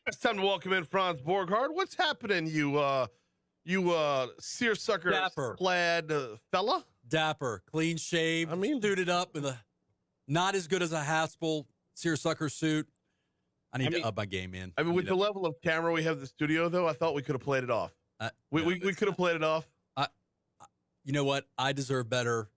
It's time to welcome in Franz Borghardt. What's happening, you seersucker Dapper. clad fella? Dapper, clean shaved, suited up with a not as good as a Haspel seersucker suit. I need to up my game in. I mean, with the level of camera we have in the studio, though, I thought we could have played it off. We could have played it off. You know what? I deserve better.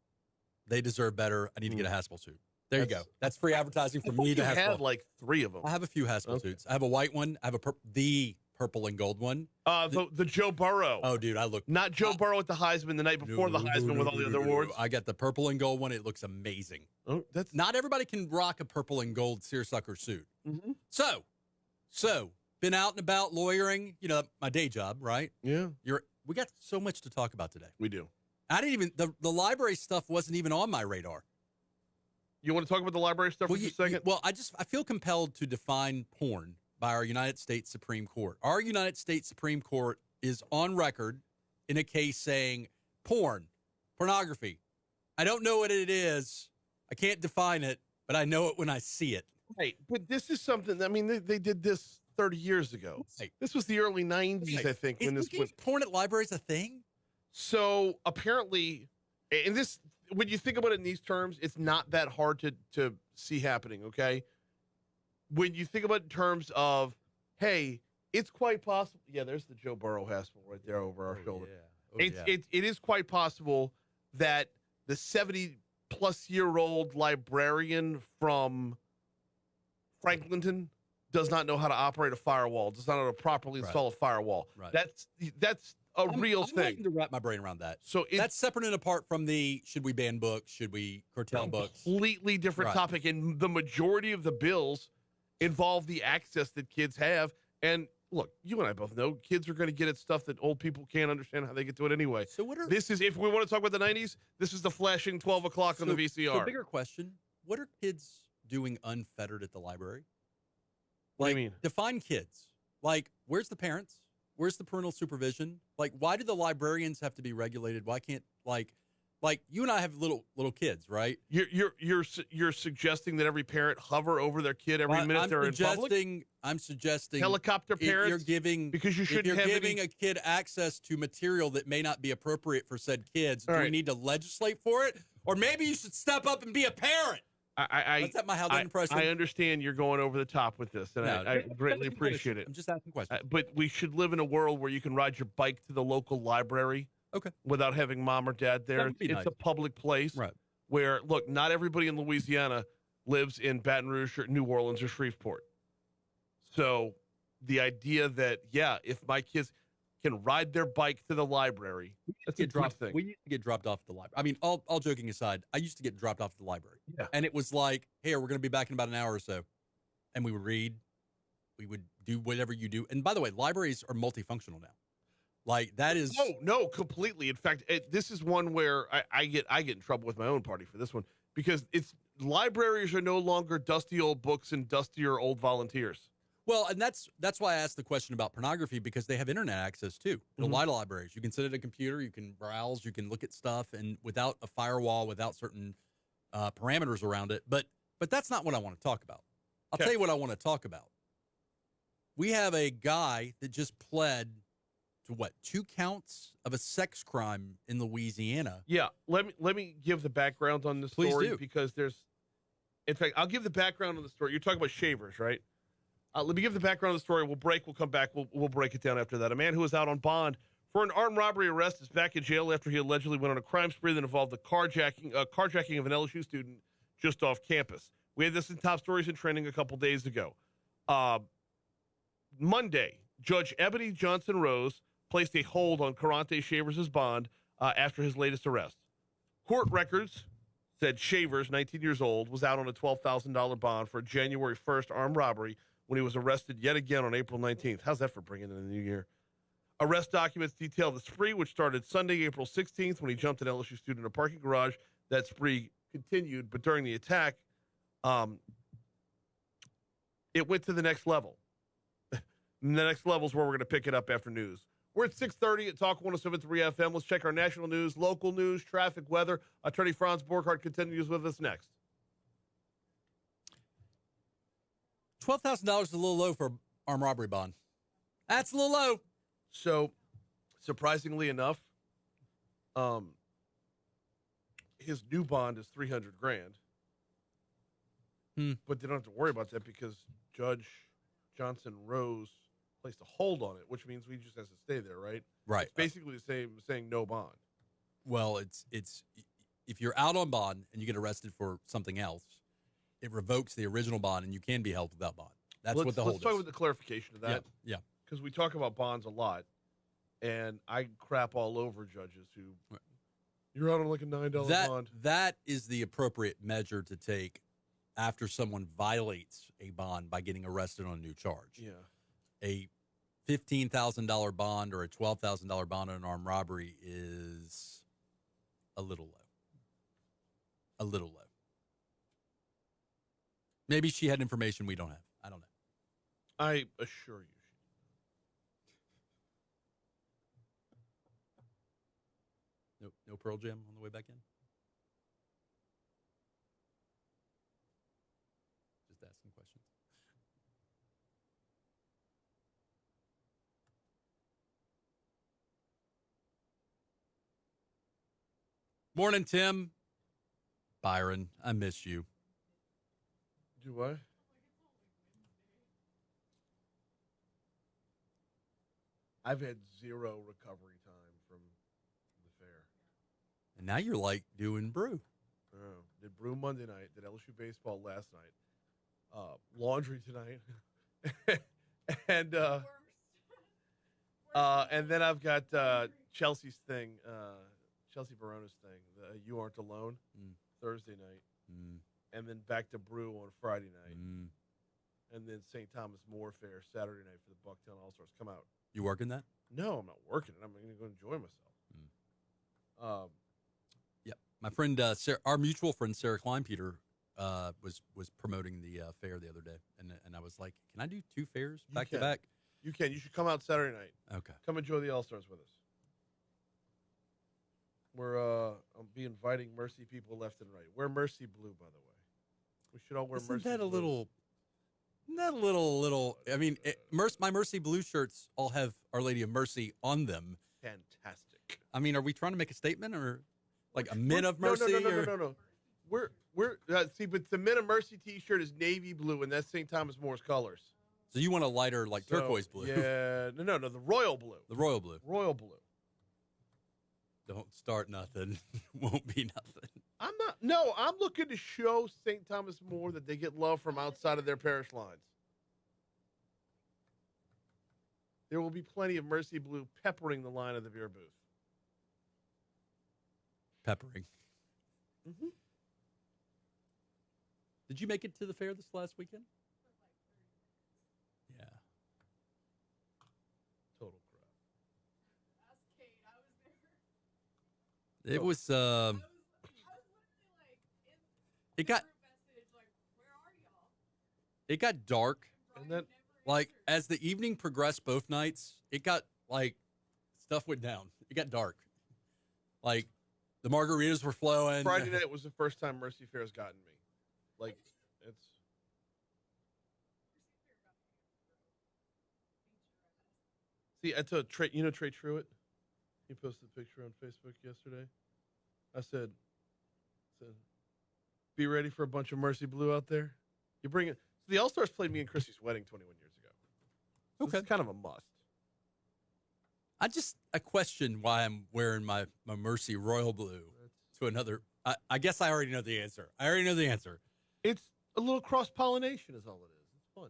They deserve better. I need to get a Haspel suit. There you go. That's free advertising for me to Haspel. You had like 3 of them. I have a few Haspel suits. I have a white one. I have the purple and gold one. The Joe Burrow. Oh, dude, I look not Joe Burrow at the Heisman the night before the Heisman with all the other awards. I got the purple and gold one. It looks amazing. Oh, that's not everybody can rock a purple and gold seersucker suit. Mm-hmm. So been out and about lawyering. You know, my day job, right? Yeah. We got so much to talk about today. We do. I didn't even the library stuff wasn't even on my radar. You want to talk about the library stuff for just a second? I feel compelled to define porn by our United States Supreme Court. Our United States Supreme Court is on record in a case saying pornography. I don't know what it is. I can't define it, but I know it when I see it. Right, but this is something. I mean, they did this 30 years ago. Right. This was the early 90s, I think, when this was porn at libraries a thing. So apparently, and this, when you think about it in these terms, it's not that hard to see happening, okay? When you think about it in terms of, hey, it's quite possible. Yeah, there's the Joe Burrow Haspel right there over our shoulder. Yeah. It is quite possible that the 70-plus-year-old librarian from Franklinton does not know how to operate a firewall, does not know how to properly install a firewall. Right. That's a real thing. I'm to wrap my brain around that. So that's separate and apart from the should we ban books, should we curtail books? Completely different topic, and the majority of the bills involve the access that kids have. And look, you and I both know kids are going to get at stuff that old people can't understand how they get to it anyway. So this is, if we want to talk about the 90s, this is the flashing 12 o'clock on the VCR. So bigger question, what are kids doing unfettered at the library? What do you mean? Define kids. Like, where's the parents? Where's the parental supervision? Like, why do the librarians have to be regulated? Why can't, like you and I have little kids, right? You're suggesting that every parent hover over their kid every minute they're in public? I'm suggesting helicopter parents. You're giving because you shouldn't have giving a kid access to material that may not be appropriate for said kids. Do we need to legislate for it, or maybe you should step up and be a parent? Let's have my Haldane impression. I understand you're going over the top with this, and I greatly appreciate it. I'm just asking questions. But we should live in a world where you can ride your bike to the local library without having mom or dad there. It's nice. A public place where, look, not everybody in Louisiana lives in Baton Rouge or New Orleans or Shreveport. So the idea that, if my kids can ride their bike to the library, that's a good thing. We used to get dropped off at the library. I mean, all joking aside, I used to get dropped off at the library. Yeah. And it was like, hey, we're going to be back in about an hour or so. And we would read. We would do whatever you do. And by the way, libraries are multifunctional now. Like, that is... Oh, no, completely. In fact, this is one where I get in trouble with my own party for this one, because libraries are no longer dusty old books and dustier old volunteers. Well, and that's why I asked the question about pornography, because they have internet access too. In a lot of libraries, you can sit at a computer, you can browse, you can look at stuff, and without a firewall, without certain parameters around it. But that's not what I want to talk about. I'll tell you what I want to talk about. We have a guy that just pled to 2 counts of a sex crime in Louisiana. Yeah, let me give the background on this story. Please do. Because in fact, I'll give the background on the story. You're talking about shavers, right? Let me give the background of the story. We'll break. We'll come back. We'll break it down after that. A man who was out on bond for an armed robbery arrest is back in jail after he allegedly went on a crime spree that involved the carjacking of an LSU student just off campus. We had this in Top Stories and Trending a couple days ago. Monday, Judge Ebony Johnson Rose placed a hold on Carante Shavers' bond after his latest arrest. Court records said Shavers, 19 years old, was out on a $12,000 bond for a January 1st armed robbery when he was arrested yet again on April 19th. How's that for bringing in the new year? Arrest documents detail the spree, which started Sunday, April 16th, when he jumped an LSU student in a parking garage. That spree continued, but during the attack, it went to the next level. And the next level is where we're going to pick it up after news. We're at 6:30 at Talk 107.3 FM. Let's check our national news, local news, traffic, weather. Attorney Franz Borghardt continues with us next. $12,000 is a little low for armed robbery bond. That's a little low. So, surprisingly enough, his new bond is $300,000. But they don't have to worry about that because Judge Johnson Rose placed a hold on it, which means we just has to stay there, right? Right. It's basically the same, saying no bond. Well, it's if you're out on bond and you get arrested for something else, it revokes the original bond and you can be held without bond. That's what the hold is. Let's talk about the clarification of that. Yeah. Because we talk about bonds a lot, and I crap all over judges who, you're out on like a $9 bond. That is the appropriate measure to take after someone violates a bond by getting arrested on a new charge. Yeah. A $15,000 bond or a $12,000 bond on an armed robbery is a little low. A little low. Maybe she had information we don't have. I don't know. I assure you. No Pearl Jam on the way back in? Just asking questions. Morning, Tim. Byron, I miss you. Do I? I've had zero recovery time from the fair. And now you're like doing brew. Oh, did brew Monday night, did LSU baseball last night, laundry tonight, and then I've got Chelsea's thing, Chelsea Barona's thing, the You Aren't Alone, Thursday night, and then back to brew on Friday night, and then St. Thomas More Fair Saturday night for the Bucktown All-Stars. Come out. You working that? No, I'm not working it. I'm going to go enjoy myself. Yep. My friend, our mutual friend Sarah Kleinpeter, was promoting the fair the other day, and I was like, "Can I do 2 fairs back to back?" You can. You should come out Saturday night. Okay. Come enjoy the All-Stars with us. I'll be inviting Mercy people left and right. Wear Mercy blue, by the way. We should all wear Mercy blue. Isn't that a little? I mean, my Mercy blue shirts all have Our Lady of Mercy on them. Fantastic. I mean, are we trying to make a statement or like a Men of Mercy? No. We're see, but the Men of Mercy T-shirt is navy blue, and that's St. Thomas More's colors. So you want a lighter, like turquoise blue? Yeah, no, the royal blue. The royal blue. Royal blue. Don't start nothing. Won't be nothing. I'm looking to show St. Thomas More that they get love from outside of their parish lines. There will be plenty of Mercy Blue peppering the line of the beer booth. Peppering. Mm-hmm. Did you make it to the fair this last weekend? Yeah. Total crap. Ask Kate. I was there. It was. I was literally like in It got. group message, like, where are y'all? It got dark. And then, Like as the evening progressed, both nights, it got like stuff went down. It got dark. Like the margaritas were flowing. Friday night was the first time Mercy Fair has gotten me. Like, it's. See, I told Trey, Trey Truitt? He posted a picture on Facebook yesterday. I said, be ready for a bunch of Mercy Blue out there. You bring it. So the All-Stars played me and Chrissy's wedding 21 years ago. So Okay. It's kind of a must. I question why I'm wearing my Mercy Royal Blue to another. I guess I already know the answer. It's a little cross-pollination is all it is. It's fun.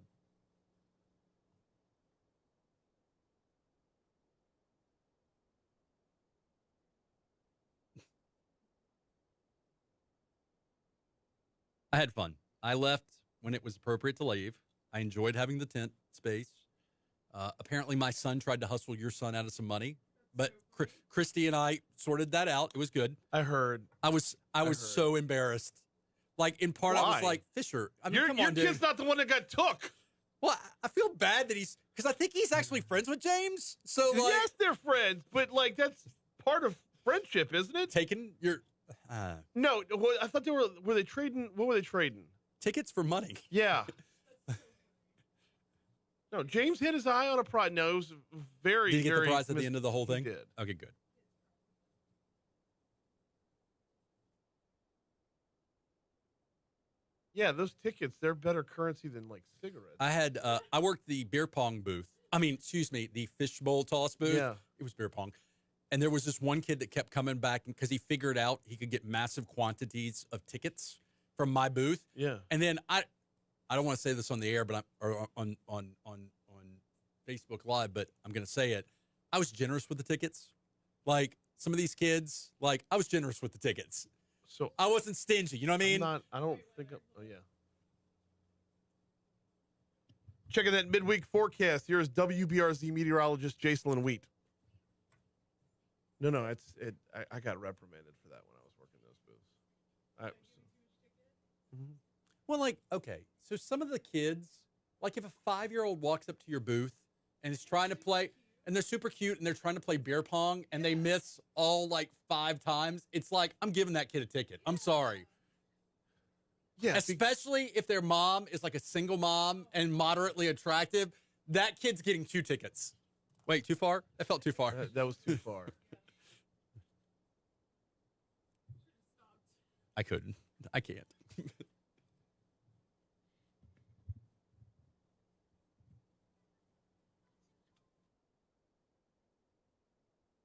I had fun. I left when it was appropriate to leave. I enjoyed having the tent space. Apparently, my son tried to hustle your son out of some money, but Christy and I sorted that out. It was good. I heard. I was so embarrassed. Like in part, I was Why? like, Fisher, I mean, come Your on, dude. kid's not the one that got took. Well, I feel bad that because I think he's actually friends with James. So like, Yes, they're friends, but like that's part of friendship, isn't it? taking your No, I thought they were they trading? What were they trading? tickets for money. Yeah. No, James hit his eye on a prize. No, it was very, Did he get the very prize at the end of the whole thing? He did. Okay, good. Yeah, those tickets, they're better currency than like cigarettes. I worked the beer pong booth. The fishbowl toss booth. Yeah. It was beer pong. And there was this one kid that kept coming back because he figured out he could get massive quantities of tickets from my booth. Yeah. And then I don't want to say this on the air, but on Facebook Live, but I'm going to say it. I was generous with the tickets. Like some of these kids, like I was generous with the tickets. So I wasn't stingy. You know what I mean? I don't think. Oh yeah. Checking that midweek forecast. Here's WBRZ meteorologist Jason Wheat. No, I got reprimanded for that when I was working those booths. Well, like, okay, so some of the kids, like if a 5-year-old walks up to your booth and is trying to play, and they're super cute and they're trying to play beer pong and they miss all like 5 times, it's like, I'm giving that kid a ticket. I'm sorry. Yeah, Especially if their mom is like a single mom and moderately attractive, that kid's getting 2 tickets. Wait, too far? That felt too far. that was too far. I couldn't. I can't.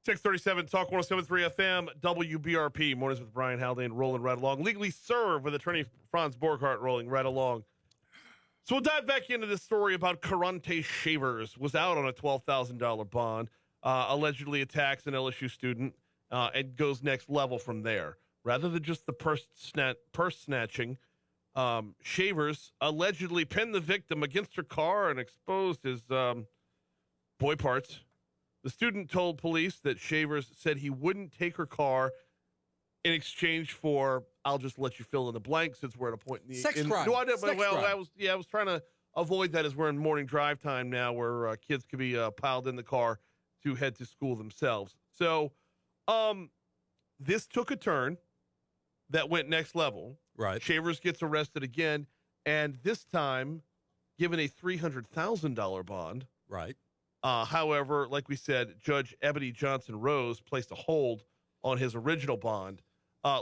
637 Talk 107.3 FM, WBRP. Mornings with Brian Haldane rolling right along. Legally served with attorney Franz Borghardt rolling right along. So we'll dive back into this story about Karate Shavers. Was out on a $12,000 bond, allegedly attacks an LSU student, and goes next level from there. Rather than just the purse snatching, Shavers allegedly pinned the victim against her car and exposed his boy parts. The student told police that Shavers said he wouldn't take her car in exchange for, I'll just let you fill in the blank since we're at a point in the sex crime. No, I did, Sex well, crime. I was trying to avoid that as we're in morning drive time now, where kids could be piled in the car to head to school themselves. So, this took a turn that went next level. Right. Shavers gets arrested again, and this time given a $300,000 bond. Right. However, like we said, Judge Ebony Johnson Rose placed a hold on his original bond.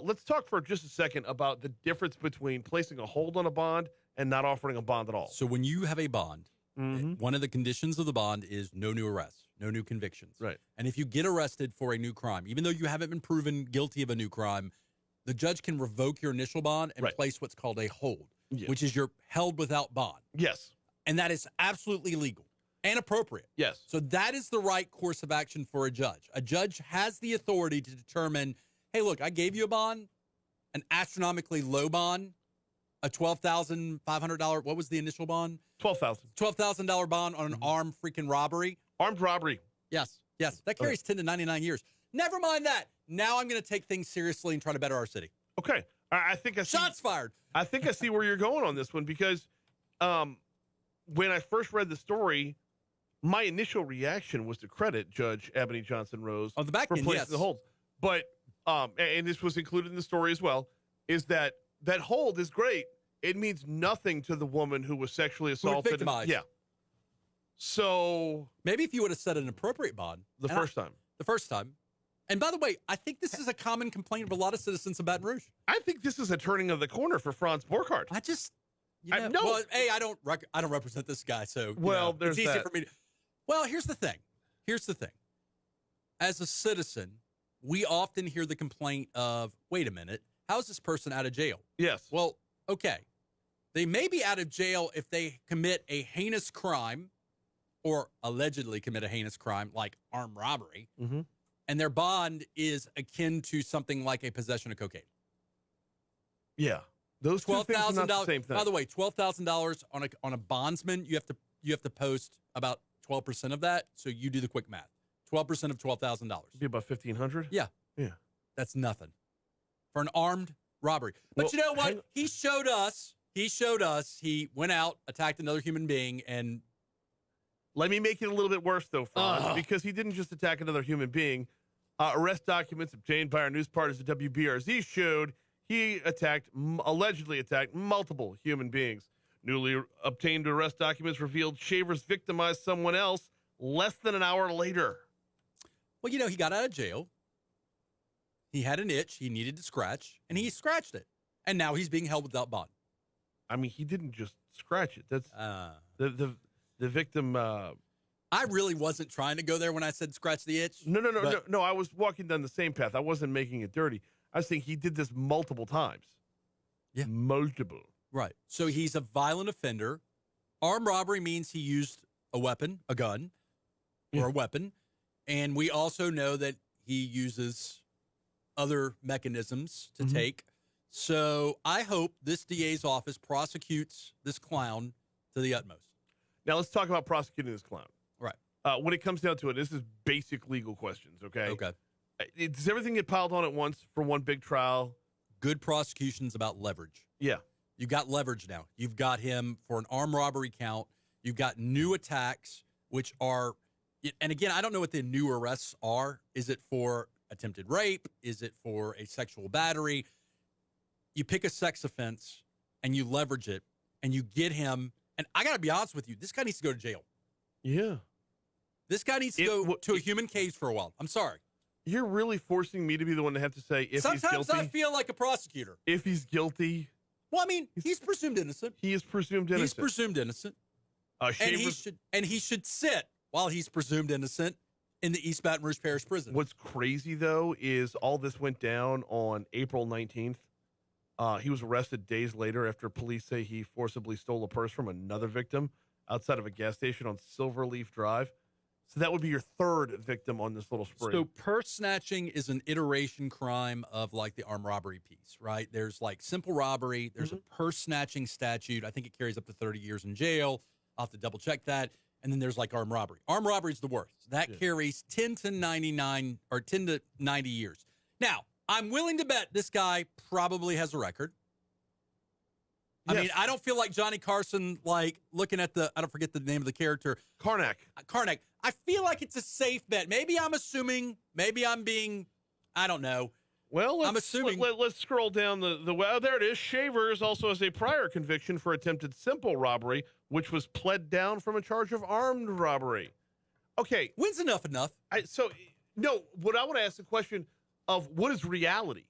Let's talk for just a second about the difference between placing a hold on a bond and not offering a bond at all. So when you have a bond, one of the conditions of the bond is no new arrests, no new convictions. Right. And if you get arrested for a new crime, even though you haven't been proven guilty of a new crime, the judge can revoke your initial bond and place what's called a hold, which is you're held without bond. Yes. And that is absolutely legal and appropriate. Yes. So that is the right course of action for a judge. A judge has the authority to determine, hey, look, I gave you a bond, an astronomically low bond, a $12,500. What was the initial bond? $12,000. $12,000 bond on an armed freaking robbery. Armed robbery. Yes. That carries 10 to 99 years. Never mind that. Now I'm going to take things seriously and try to better our city. Okay. I think I see. Shots fired. I think I see where you're going on this one because when I first read the story, my initial reaction was to credit Judge Ebony Johnson Rose On the back for end, placing yes. the holds. But, and this was included in the story as well, is that hold is great. It means nothing to the woman who was sexually assaulted. victimized. Yeah. So. Maybe if you would have set an appropriate bond. The first time. And by the way, I think this is a common complaint of a lot of citizens of Baton Rouge. I think this is a turning of the corner for Franz Borghardt. I just, no. Well, hey, I don't represent this guy, so there's it's easy that. for me to. Well, here's the thing. As a citizen, we often hear the complaint of, wait a minute, how's this person out of jail? Yes. Well, okay. They may be out of jail if they commit a heinous crime or allegedly commit a heinous crime like armed robbery, and their bond is akin to something like a possession of cocaine. Yeah. Those two things are not the $12,000. same thing. By the way, $12,000 on a bondsman, you have to post about 12% of that. So you do the quick math. 12% of $12,000. Be about $1,500. Yeah. Yeah. That's nothing for an armed robbery. But Well, you know what? He showed us. He went out, attacked another human being, and Let me make it a little bit worse, though, Franz, because he didn't just attack another human being. Arrest documents obtained by our news partners at WBRZ showed he allegedly attacked multiple human beings. Newly obtained arrest documents revealed Shavers victimized someone else less than an hour later. Well, you know, he got out of jail. He had an itch he needed to scratch, and he scratched it. And now he's being held without bond. I mean, he didn't just scratch it. That's the victim. I really wasn't trying to go there when I said scratch the itch. No. I was walking down the same path. I wasn't making it dirty. I was saying he did this multiple times. Yeah. Multiple. Right. So he's a violent offender. Armed robbery means he used a weapon, a gun, or a weapon. And we also know that he uses other mechanisms to take. So I hope this DA's office prosecutes this clown to the utmost. Now let's talk about prosecuting this clown. Right. When it comes down to it, this is basic legal questions, okay? Okay. Does everything get piled on at once for one big trial? Good prosecution's about leverage. Yeah. You've got leverage now. You've got him for an armed robbery count. You've got new attacks, which are, and again, I don't know what the new arrests are. Is it for attempted rape? Is it for a sexual battery? You pick a sex offense and you leverage it and you get him. And I got to be honest with you, this guy needs to go to jail. Yeah. This guy needs to go to a human cage for a while. I'm sorry. You're really forcing me to be the one to have to say if Sometimes he's guilty. I feel like a prosecutor. If he's guilty. Well, I mean, he's presumed innocent. He is presumed innocent. He's presumed innocent. And he should sit while he's presumed innocent in the East Baton Rouge Parish Prison. What's crazy, though, is all this went down on April 19th. He was arrested days later after police say he forcibly stole a purse from another victim outside of a gas station on Silverleaf Drive. So that would be your third victim on this little spree. So purse snatching is an iteration crime of like the armed robbery piece, right? There's like simple robbery. There's a purse snatching statute. I think it carries up to 30 years in jail. I'll have to double check that. And then there's like armed robbery. Armed robbery is the worst. That carries 10 to 99 or 10 to 90 years. Now, I'm willing to bet this guy probably has a record. I mean, I don't feel like Johnny Carson, like looking at I don't forget the name of the character. Karnak. I feel like it's a safe bet. Maybe I'm assuming, maybe I'm being, I don't know. Well, I'm assuming. Let's scroll down the well, there it is. Shavers also has a prior conviction for attempted simple robbery, which was pled down from a charge of armed robbery. Okay. When's enough? What I want to ask the question of what is reality?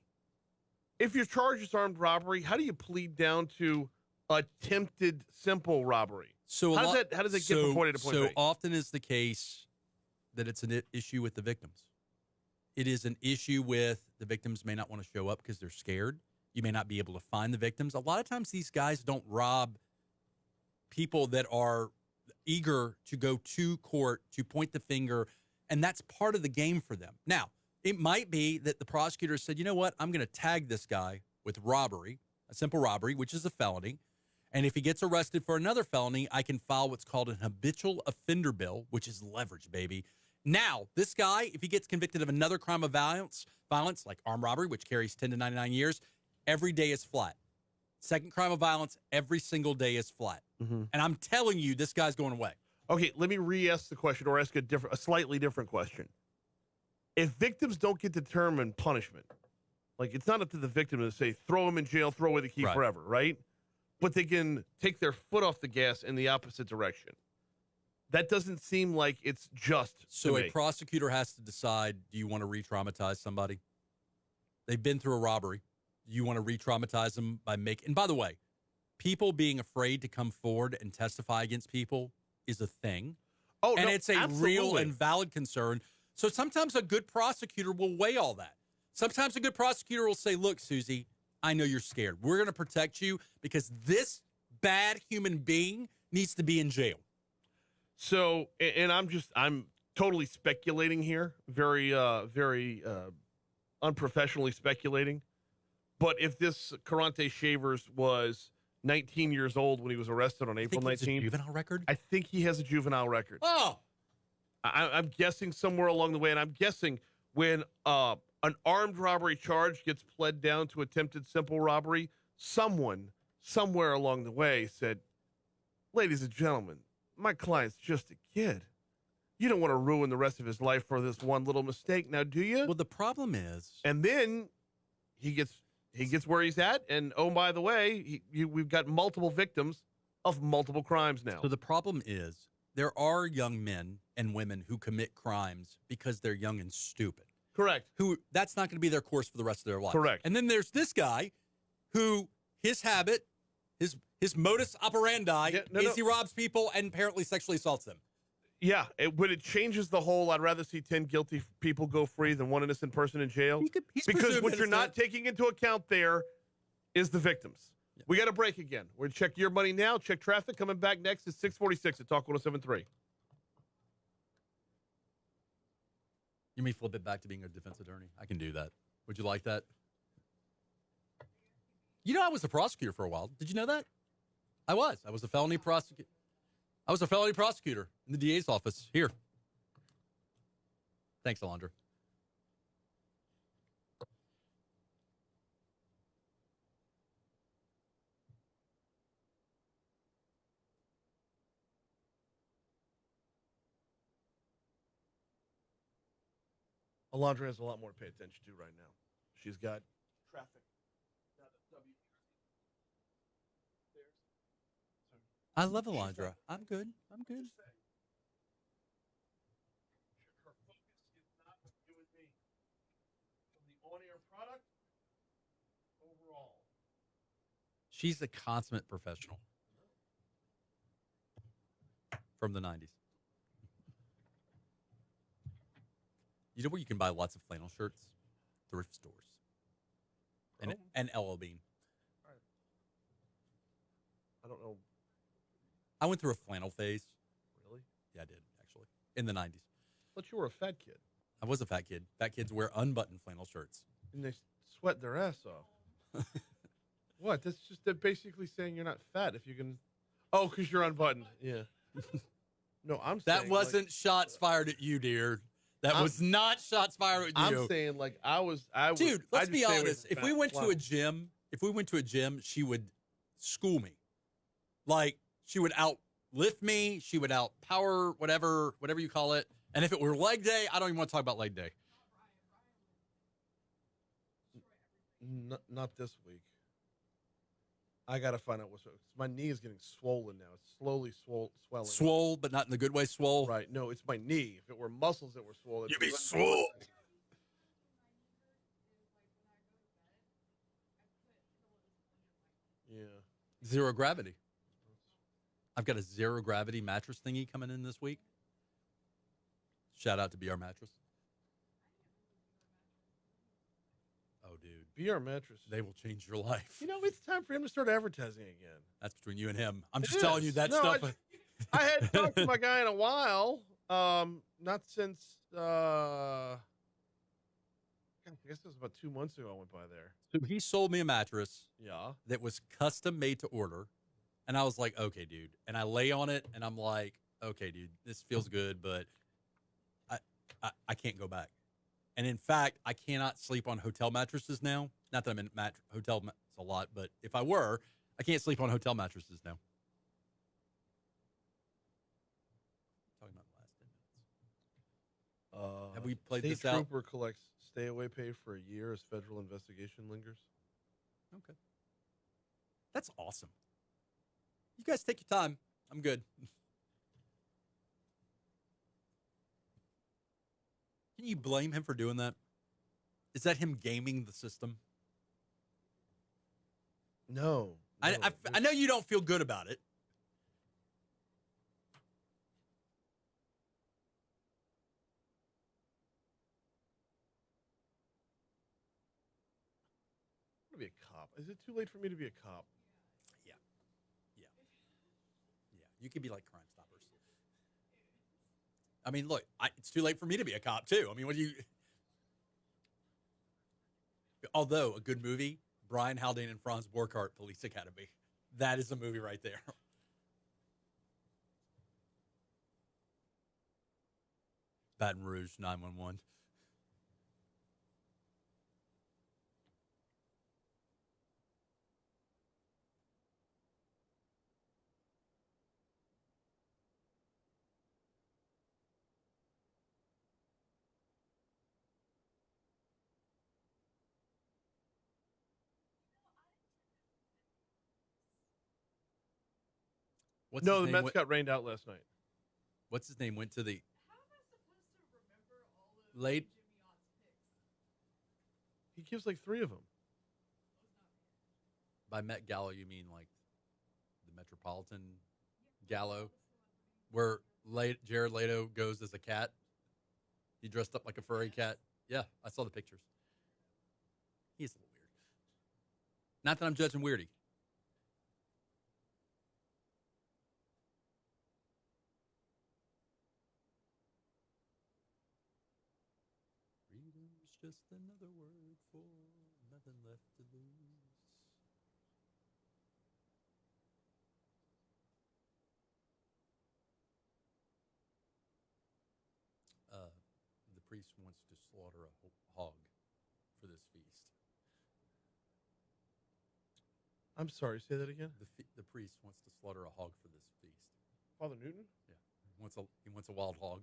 If your charge is armed robbery, how do you plead down to attempted simple robbery? So how does it get from point A to point B? So often is the case that it's an issue with the victims. It is an issue with the victims may not want to show up because they're scared. You may not be able to find the victims. A lot of times these guys don't rob people that are eager to go to court to point the finger, and that's part of the game for them. Now, it might be that the prosecutor said, you know what, I'm going to tag this guy with robbery, a simple robbery, which is a felony. And if he gets arrested for another felony, I can file what's called an habitual offender bill, which is leverage, baby. Now, this guy, if he gets convicted of another crime of violence like armed robbery, which carries 10 to 99 years, every day is flat. Second crime of violence, every single day is flat. And I'm telling you, this guy's going away. Okay, let me re-ask the question or ask a slightly different question. If victims don't get determined punishment, like it's not up to the victim to say, throw him in jail, throw away the key forever, right? But they can take their foot off the gas in the opposite direction. That doesn't seem like it's just. So a prosecutor has to decide, do you want to re-traumatize somebody? They've been through a robbery. Do you want to re-traumatize them by making, and by the way, people being afraid to come forward and testify against people is a thing. Oh, and no, it's a absolutely. real and valid concern. So sometimes a good prosecutor will weigh all that. Sometimes a good prosecutor will say, look, Susie, I know you're scared. We're going to protect you because this bad human being needs to be in jail. So, and I'm totally speculating here, very unprofessionally speculating. But if this Karante Shavers was 19 years old when he was arrested on April 19th. Juvenile record? I think he has a juvenile record. Oh! I'm guessing somewhere along the way, and I'm guessing when an armed robbery charge gets pled down to attempted simple robbery, someone somewhere along the way said, ladies and gentlemen, my client's just a kid. You don't want to ruin the rest of his life for this one little mistake, now do you? Well, the problem is... And then he gets where he's at, and oh, by the way, we've got multiple victims of multiple crimes now. So the problem is there are young men and women who commit crimes because they're young and stupid. Correct. Who that's not going to be their course for the rest of their life. Correct. And then there's this guy who his habit, his modus operandi is he robs people and apparently sexually assaults them. Yeah, when it changes the whole, I'd rather see 10 guilty people go free than one innocent person in jail. Because what you're not taking into account there is the victims. Yeah. We got a break again. We're going to check your money now, check traffic. Coming back next is 646 at Talk 107.3. You may flip it back to being a defense attorney. I can do that. Would you like that? You know, I was a prosecutor for a while. Did you know that? I was. I was a felony prosecutor. I was a felony prosecutor in the DA's office here. Thanks, Alondra. Alondra has a lot more to pay attention to right now. She's got traffic. I love Alondra. I'm good. I'm good. Her focus is not with you and me. From the on-air product, overall. She's a consummate professional. From the 90s. You know where you can buy lots of flannel shirts? Thrift stores. And LL Bean. All right. I don't know. I went through a flannel phase. Really? Yeah, I did, actually. In the 90s. But you were a fat kid. I was a fat kid. Fat kids wear unbuttoned flannel shirts. And they sweat their ass off. What? That's just they're basically saying you're not fat if you can. Oh, because you're unbuttoned. Yeah. No, I'm saying. That wasn't shots fired at you, dear. That was not shots fired at you. I'm saying, like, I was. Dude, let's be honest. If we went to a gym, she would school me. Like, she would outlift me. She would outpower whatever you call it. And if it were leg day, I don't even want to talk about leg day. Not this week. I got to find out what's my knee is getting swollen now. It's slowly swelling. Swole, but not in the good way, swole. Right. No, it's my knee. If it were muscles that were swollen. You'd be swole. Yeah. Zero gravity. I've got a zero gravity mattress thingy coming in this week. Shout out to BR Mattress. Oh, dude. BR Mattress. They will change your life. You know, it's time for him to start advertising again. That's between you and him. I'm just telling you that stuff. I hadn't talked to my guy in a while. Not since, I guess it was about 2 months ago I went by there. So he sold me a mattress. Yeah. That was custom made to order. And I was like, okay, dude. And I lay on it and I'm like, okay, dude, this feels good, but I can't go back. And in fact, I cannot sleep on hotel mattresses now. Not that I'm in hotel a lot, but if I were, I can't sleep on hotel mattresses now. Talking about the last 10 minutes. Have we played this out? State Trooper collects stay-away pay for a year as federal investigation lingers. Okay. That's awesome. You guys take your time. I'm good. Can you blame him for doing that? Is that him gaming the system? No. I know you don't feel good about it. I want to be a cop. Is it too late for me to be a cop? Yeah. You could be like Crime Stoppers. I mean, look, it's too late for me to be a cop, too. I mean, what do you... Although, a good movie, Brian Haldane and Franz Police Academy. That is a movie right there. Baton Rouge 911. What's No, his the name? Mets got rained out last night. What's his name? Went to the How am I supposed to remember all of late. Jimmy Ott's picks? He gives like 3 of them. By Met Gala, you mean like the Metropolitan Gallo, where Jared Leto goes as a cat? He dressed up like a furry cat. Yeah, I saw the pictures. He's a little weird. Not that I'm judging Weirdy. Freedom's just another word for nothing left to lose. The priest wants to slaughter a hog for this feast. I'm sorry, say that again. The priest wants to slaughter a hog for this feast. Father Newton? Yeah, he wants a wild hog.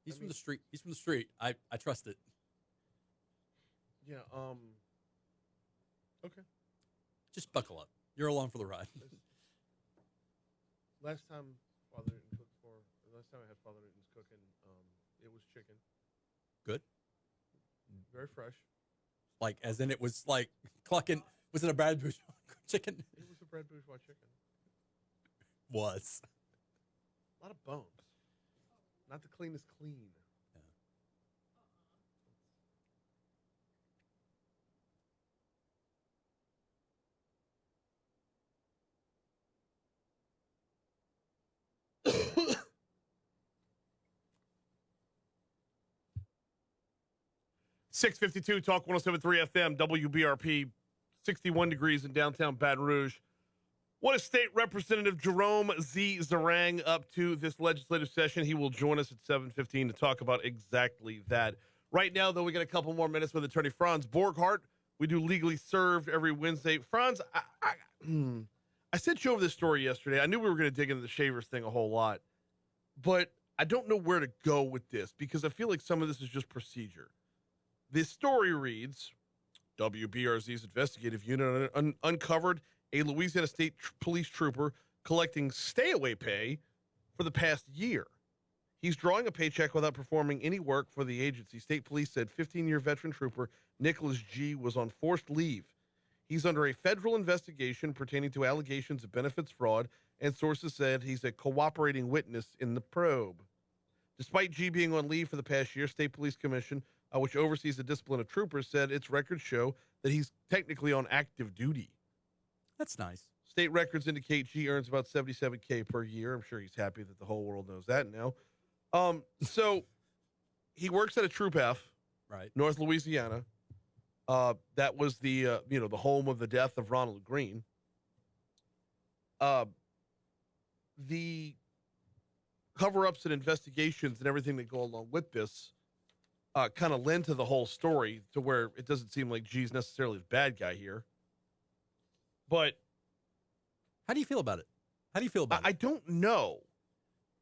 He's from the street. He's from the street. I trust it. Yeah, okay. Just buckle up. You're along for the ride. Last time Father Newton cooked last time I had Father Newton's cooking, it was chicken. Good. Very fresh. Like, as in it was like clucking. Was it a Brad Bush chicken? It was a bread bourgeois chicken. Was. A lot of bones. Not the cleanest clean. Yeah. 652 Talk 107.3 FM, WBRP, 61 degrees in downtown Baton Rouge. What is State Representative Jerome Z. Zarang up to this legislative session? He will join us at 7:15 to talk about exactly that. Right now, though, we got a couple more minutes with Attorney Franz Borghardt. We do Legally Served every Wednesday. Franz, I sent you over this story yesterday. I knew we were going to dig into the Shavers thing a whole lot, but I don't know where to go with this because I feel like some of this is just procedure. This story reads, WBRZ's investigative unit uncovered a Louisiana State Police trooper collecting stay-away pay for the past year. He's drawing a paycheck without performing any work for the agency. State Police said 15-year veteran trooper Nicholas G. was on forced leave. He's under a federal investigation pertaining to allegations of benefits fraud, and sources said he's a cooperating witness in the probe. Despite G being on leave for the past year, State Police Commission, which oversees the discipline of troopers, said its records show that he's technically on active duty. That's nice. State records indicate G earns about $77K per year. I'm sure he's happy that the whole world knows that now. So he works at a troop F, Right. North Louisiana. That was the the home of the death of Ronald Green. The cover-ups and investigations and everything that go along with this kind of lend to the whole story to where it doesn't seem like G's necessarily the bad guy here. But How do you feel about it? How do you feel about I it? don't know,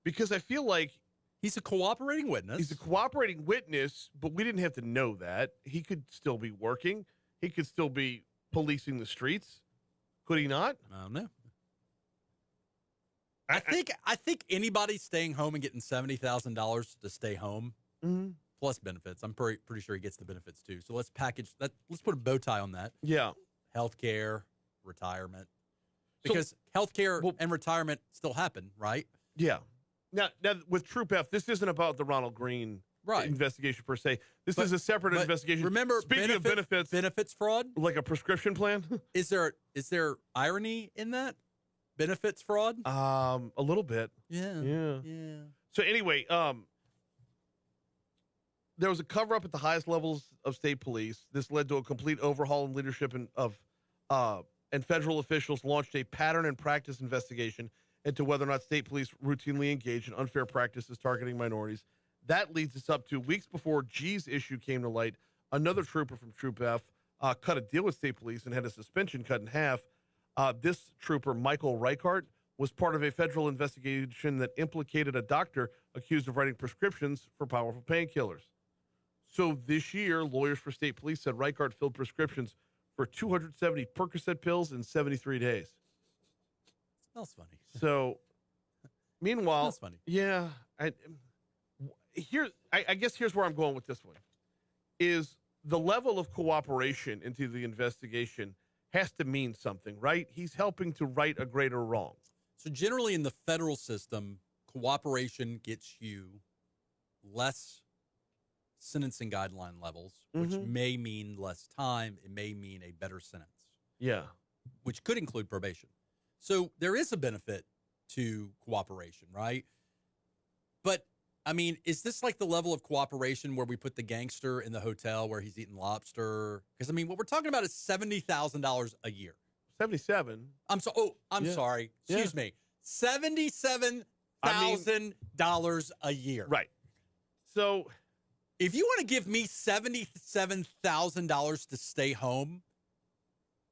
because I feel like He's a cooperating witness. he's a cooperating witness, but we didn't have to know that. He could still be working. He could still be policing the streets. Could he not? I don't know. I think anybody staying home and getting $70,000 to stay home Mhm. plus benefits. I'm pretty sure he gets the benefits too. So let's package that. Let's put a bow tie on that. Yeah. Healthcare, retirement, because healthcare and retirement still happen, right? Yeah. Now with Troop F, this isn't about the Ronald Green investigation per se. This is a separate investigation. Remember, speaking of benefits fraud, like a prescription plan. is there irony in that? Benefits fraud? A little bit. Yeah. So anyway, there was a cover up at the highest levels of state police. This led to a complete overhaul in leadership and federal officials launched a pattern and practice investigation into whether or not state police routinely engage in unfair practices targeting minorities. That leads us up to weeks before G's issue came to light. Another trooper from Troop F cut a deal with state police and had a suspension cut in half. This trooper, Michael Reichart, was part of a federal investigation that implicated a doctor accused of writing prescriptions for powerful painkillers. So this year, lawyers for state police said Reichart filled prescriptions for 270 Percocet pills in 73 days. That's funny. So, meanwhile, That's funny. yeah, I guess here's where I'm going with this one, is the level of cooperation into the investigation has to mean something, right? He's helping to right a greater wrong. So generally in the federal system, cooperation gets you less sentencing guideline levels, which may mean less time. It may mean a better sentence, Yeah. which could include probation. So there is a benefit to cooperation, right? But I mean, is this like the level of cooperation where we put the gangster in the hotel where he's eating lobster? Because I mean, what we're talking about is $70,000 a year. 77. I'm so. Oh, I'm Yeah. sorry. Yeah. Excuse me. $77,000 a year. Right. So, If you want to give me $77,000 to stay home,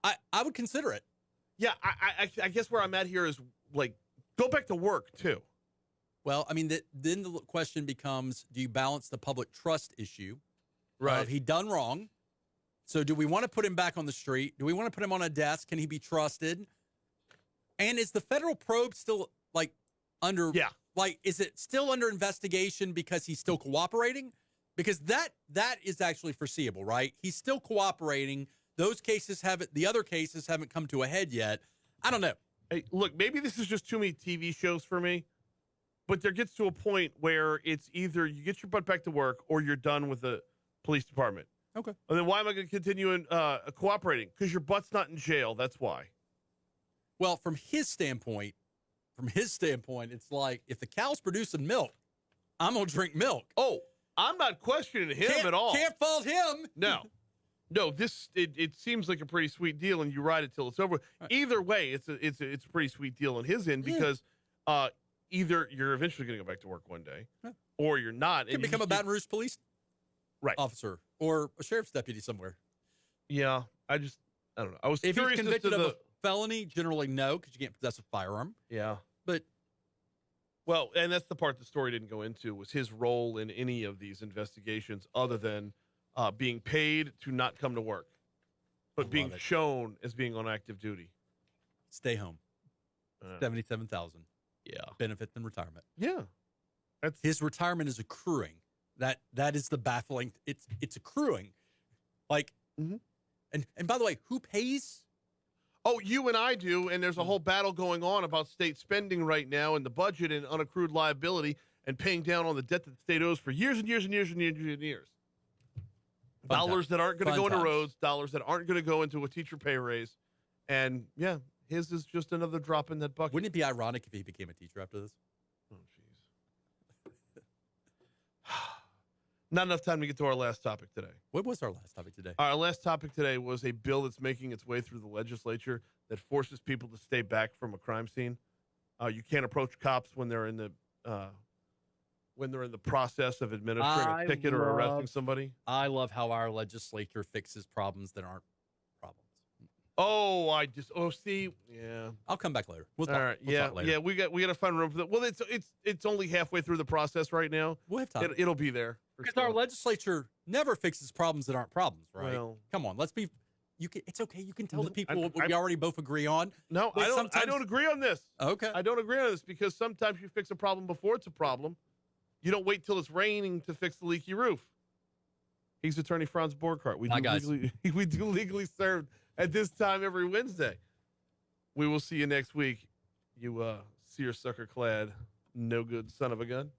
I would consider it. yeah, I guess where I'm at here is like, go back to work too. Well, I mean, then the question becomes: do you balance the public trust issue? Right. Of he done wrong? So, do we want to put him back on the street? Do we want to put him on a desk? Can he be trusted? And is the federal probe still like under? Yeah. Like, is it still under investigation because he's still cooperating? Because that is actually foreseeable, right? He's still cooperating. Those cases haven't. The other cases haven't come to a head yet. I don't know. Hey, look, maybe this is just too many TV shows for me, but there gets to a point where it's either you get your butt back to work or you're done with the police department. Okay. And then why am I going to continue cooperating? Because your butt's not in jail. That's why. Well, from his standpoint, it's like if the cow's producing milk, I'm gonna drink milk. Oh, I'm not questioning him at all. Can't fault him. No. It seems like a pretty sweet deal, and you ride it till it's over. Right. Either way, it's a pretty sweet deal on his end because either you're eventually going to go back to work one day, or you're not. Can and you become a just Baton Rouge police officer or a sheriff's deputy somewhere. Yeah, I don't know. I was If he's curious as to convicted of a felony, generally no, because you can't possess a firearm. yeah. But Well, and that's the part the story didn't go into was his role in any of these investigations, other than being paid to not come to work, but being it. shown as being on active duty. stay home. 77,000 Yeah, benefit than retirement. yeah. That's His retirement is accruing. That is the baffling. It's accruing. Like, Mhm. and by the way, who pays? Oh, you and I do, and there's a whole battle going on about state spending right now and the budget and unaccrued liability and paying down on the debt that the state owes for years and years and years and years and years. Fun Dollars times. that aren't going to Fun go into times. roads, dollars that aren't going to go into a teacher pay raise. And yeah, his is just another drop in that bucket. Wouldn't it be ironic if he became a teacher after this? Oh, jeez. Not enough time to get to our last topic today. What was our last topic today? Our last topic today was a bill that's making its way through the legislature that forces people to stay back from a crime scene. You can't approach cops when they're in the process of administering a ticket or arresting somebody. I love how our legislature fixes problems that aren't problems. Oh, see, yeah. I'll come back later. We'll talk. All right, We'll yeah, talk later. yeah. We got to find room for that. Well, it's only halfway through the process right now. We'll have time. It'll be there. for Because sure. our legislature never fixes problems that aren't problems, right? Well- Come on, let's be. It's okay. You can tell the people I- what we already both agree on. No, But I don't. I sometimes- don't agree on this. Okay. I don't agree on this because sometimes you fix a problem before it's a problem. You don't wait till it's raining to fix the leaky roof. He's Attorney Franz Borghardt. We Hi, do guys. we do legally served at this time every Wednesday. We will see you next week. You seersucker clad, no good son of a gun.